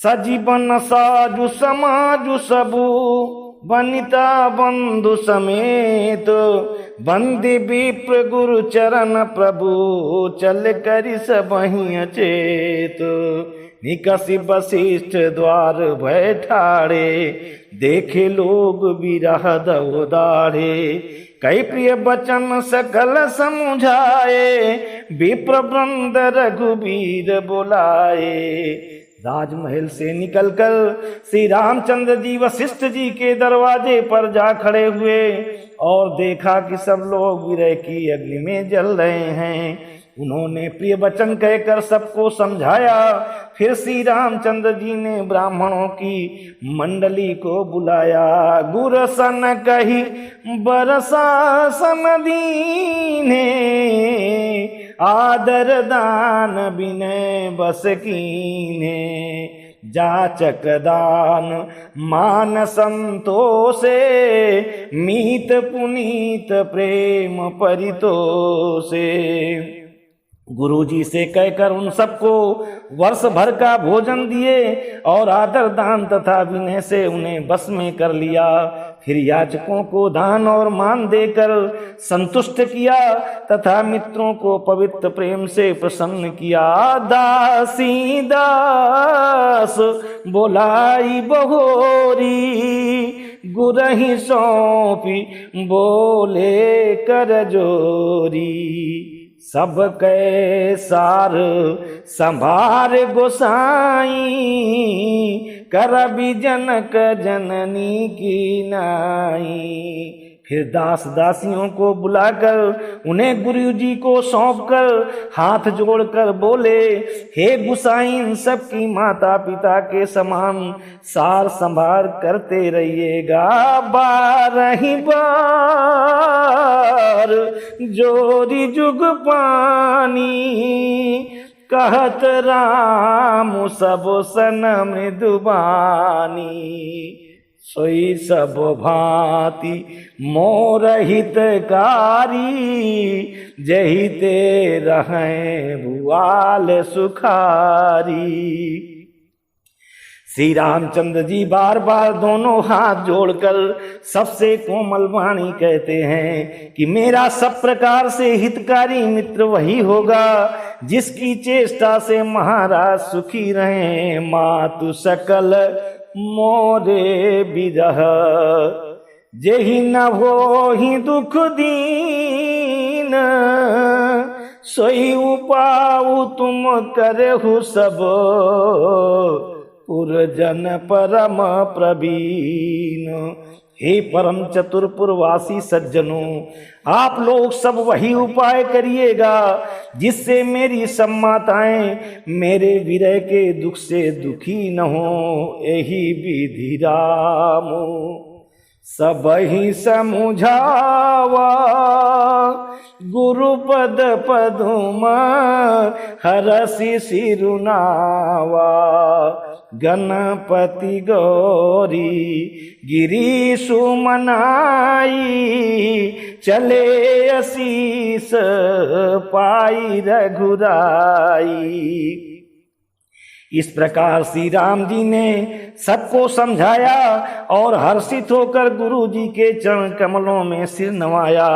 सजीवन साजु समाजु सबु बनिता बंधु समेत बंदे विप्र गुरु चरण प्रभु चल करि सबहि अचेत। निकषि वशिष्ठ द्वार बैठाड़े देखे लोग विरह दौदाड़े। कई प्रिय बचन सकल समुझाए विप्र वृंद रघुवीर बुलाए। राजमहल से निकलकर श्री रामचंद्र जी वशिष्ठ जी के दरवाजे पर जा खड़े हुए और देखा कि सब लोग विरह की अग्नि में जल रहे हैं। उन्होंने प्रिय वचन कहकर सबको समझाया। फिर श्री रामचंद्र जी ने ब्राह्मणों की मंडली को बुलाया। गुर सन कही बरसा सन दीने आदर दान विनय बस कीने। जाचक दान मान संतोषे मीत पुनीत प्रेम परितोषे। गुरुजी से कहकर उन सबको वर्ष भर का भोजन दिए और आदर दान तथा विनय से उन्हें बस में कर लिया। फिर याचकों को दान और मान देकर संतुष्ट किया तथा मित्रों को पवित्र प्रेम से प्रसन्न किया। दासी दास बोलाई बहोरी गुरहि सौंपी बोले कर जोरी। सब कै सार संभार गोसाई कर जनक जननी की नाई। फिर दास दासियों को बुलाकर उन्हें गुरु जी को सौंपकर हाथ जोड़कर बोले, हे गुसाई इन सब की माता पिता के समान सार संभार करते रहिएगा। 12 बार जोरी जुग पानी कहत राम सब सन मृदुबानी। सोई सब भांति मोर हितकारी जही ते रहें भुआल सुखारी। श्री रामचंद्र जी बार बार दोनों हाथ जोड़कर सबसे कोमल वाणी कहते हैं कि मेरा सब प्रकार से हितकारी मित्र वही होगा जिसकी चेष्टा से महाराज सुखी रहें। मातु सकल मोरे बिरह जेहि न हो ही दुख दीन। सोई उपाऊ तुम करहु सब पुरजन परम प्रवीण। हे परम चतुरपुरवासी सज्जनों, आप लोग सब वही उपाय करिएगा जिससे मेरी सब माताएं मेरे विरह के दुख से दुखी न हो। यही विधि रामो सब ही समुझावा गुरुपद पदुम हरसि सिरुनावा। गणपति गौरी गिरीशु मनाई चले असीस पाई रघुराई। इस प्रकार श्री राम जी ने सबको समझाया और हर्षित होकर गुरु जी के चरण कमलों में सिर नवाया।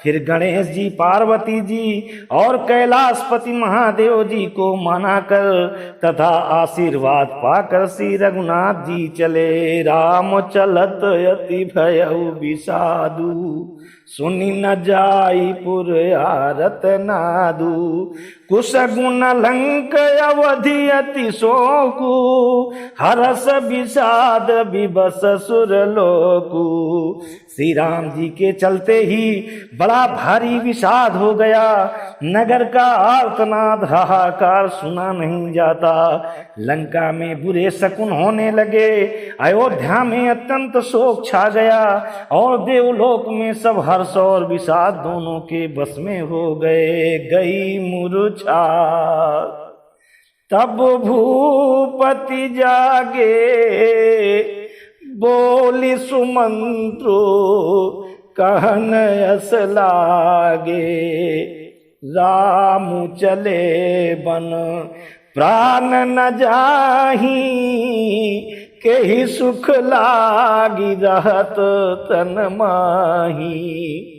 फिर गणेश जी, पार्वती जी और कैलाशपति महादेव जी को मनाकर तथा आशीर्वाद पाकर श्री रघुनाथ जी चले। राम चलत यति भयउ विषादु सुनि न जाई पुर आरत नादु। कुश गुण लंक अवधि अति शोकु हरस विषाद विबस सुर लोकु। श्री राम जी के चलते ही बड़ा भारी विषाद हो गया। नगर का आर्तनाद हाहाकार सुना नहीं जाता। लंका में बुरे शकुन होने लगे। अयोध्या में अत्यंत शोक छा गया और देवलोक में सब हर्ष और विषाद दोनों के बस में हो गए। गई मुरझा तब भूपति जागे बोली सुमंत्रो कहन यस लागे। राम चले बन प्राण न जाही के ही सुख लागी रहत तन माही।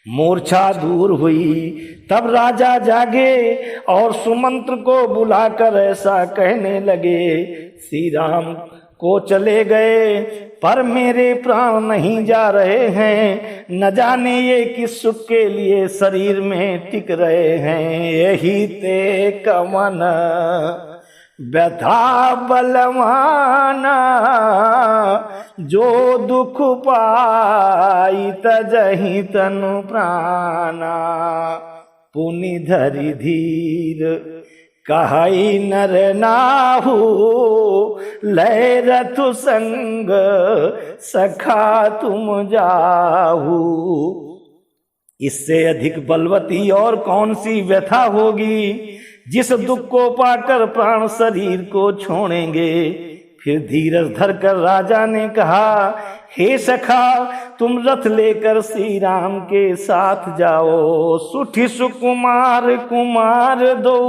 मूर्छा दूर हुई तब राजा जागे और सुमंत्र को बुलाकर ऐसा कहने लगे, श्री राम को चले गए पर मेरे प्राण नहीं जा रहे हैं, न जाने ये किस सुख के लिए शरीर में टिक रहे हैं। यही ते कमन व्यथा बलवाना, जो दुख पाई तजहि तनु प्राणा। पुनि धरि धीर कहई नर नाहु, लय रथु संग सखा तुम जाहू। इससे अधिक बलवती और कौन सी व्यथा होगी, जिस दुख को पाकर प्राण शरीर को छोड़ेंगे। फिर धीरज धरकर राजा ने कहा, हे सखा तुम रथ लेकर श्री राम के साथ जाओ। सुठी सुकुमार कुमार दो,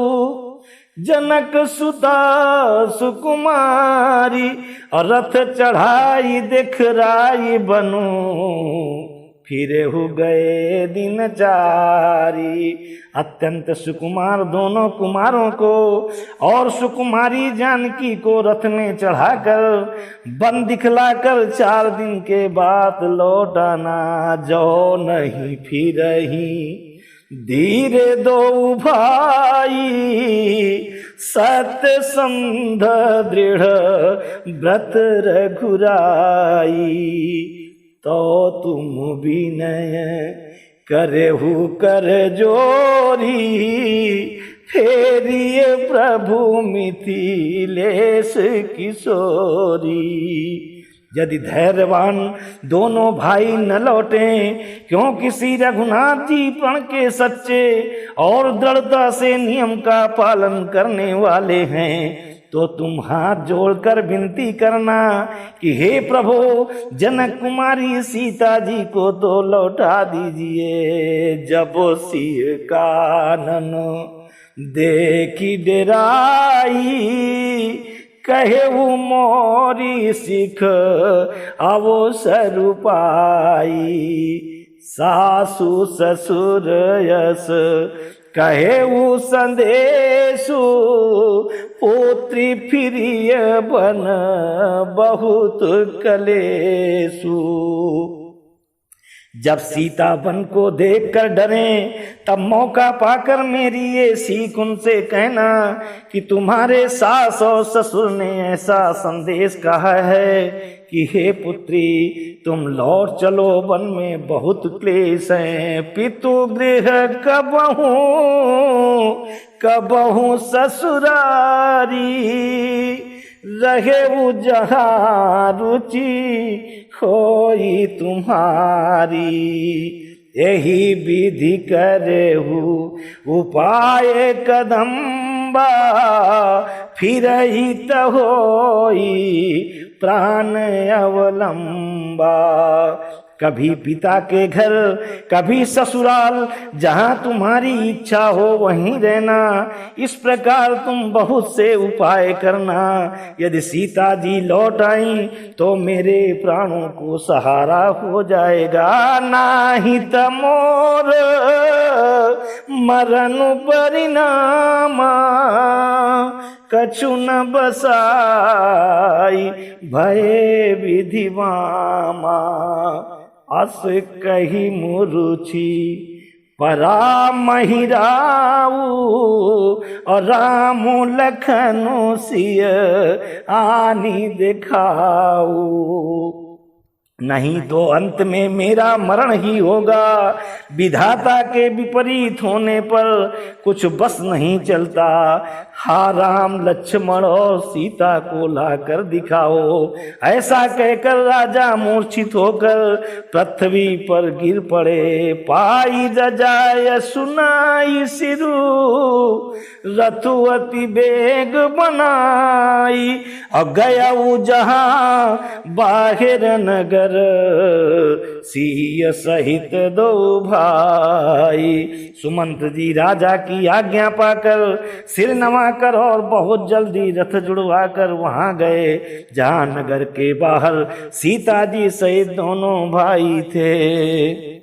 जनक सुता सुकुमारी, और रथ चढ़ाई दिखराई बनु, फिरे हो गए दिन चारी। अत्यंत सुकुमार दोनों कुमारों को और सुकुमारी जानकी को रथ में चढ़ाकर बन दिखलाकर 4 दिन के बाद लौटाना। जो नहीं फिरही धीरे दो भाई, सत्य संध दृढ़ व्रत रघुराई। तो तुम विनय करेहु कर जोरी, फेरिए प्रभु मिथिलेश किशोरी। यदि धैर्यवान दोनों भाई न लौटे, क्योंकि श्री रघुनाथ जी प्रण के सच्चे और दृढ़ता से नियम का पालन करने वाले हैं, तो तुम हाथ जोड़कर विनती करना कि हे प्रभु जनक कुमारी सीता जी को तो लौटा दीजिए। जब सिंह कानन देखी डराई, कहे वो मोरी सिख अवसर पाई। सासु ससुर यस कहे वो संदेशु, पुत्री फिरिय बन बहुत कलेसु। जब सीता बन को देखकर डरे, तब मौका पाकर मेरी ये सीख उनसे कहना कि तुम्हारे सास और ससुर ने ऐसा संदेश कहा है कि हे पुत्री तुम लौट चलो, वन में बहुत क्लेश है। पितु गृह कबहू ससुरारी, रहे वो जहाँ रुचि खोई तुम्हारी। यही विधि करेहु उपाय कदम्बा, फिर ही तो होई प्राण अवलंबा। कभी पिता के घर कभी ससुराल, जहाँ तुम्हारी इच्छा हो वहीं रहना। इस प्रकार तुम बहुत से उपाय करना। यदि सीता जी लौट आई तो मेरे प्राणों को सहारा हो जाएगा, नाही त मोर मरण परिणामा। कछु न बसाई भय विधि वामा, अस कही मुरुचि परा महिराऊ। और रामु लखनु सिय आनी दिखाऊ। नहीं तो अंत में मेरा मरण ही होगा। विधाता के विपरीत होने पर कुछ बस नहीं चलता। हा राम लक्ष्मण और सीता को लाकर दिखाओ। ऐसा कहकर राजा मूर्छित होकर पृथ्वी पर गिर पड़े। पाई रजाय सुनाई सिरु, रथुअति बेग बनाई, और गया वो जहां बाहिर नगर, सिय सहित दो भाई। सुमंत जी राजा की आज्ञा पाकर सिर नवाकर और बहुत जल्दी रथ जुड़वा कर वहां गए जहां नगर के बाहर सीता जी सहित दोनों भाई थे।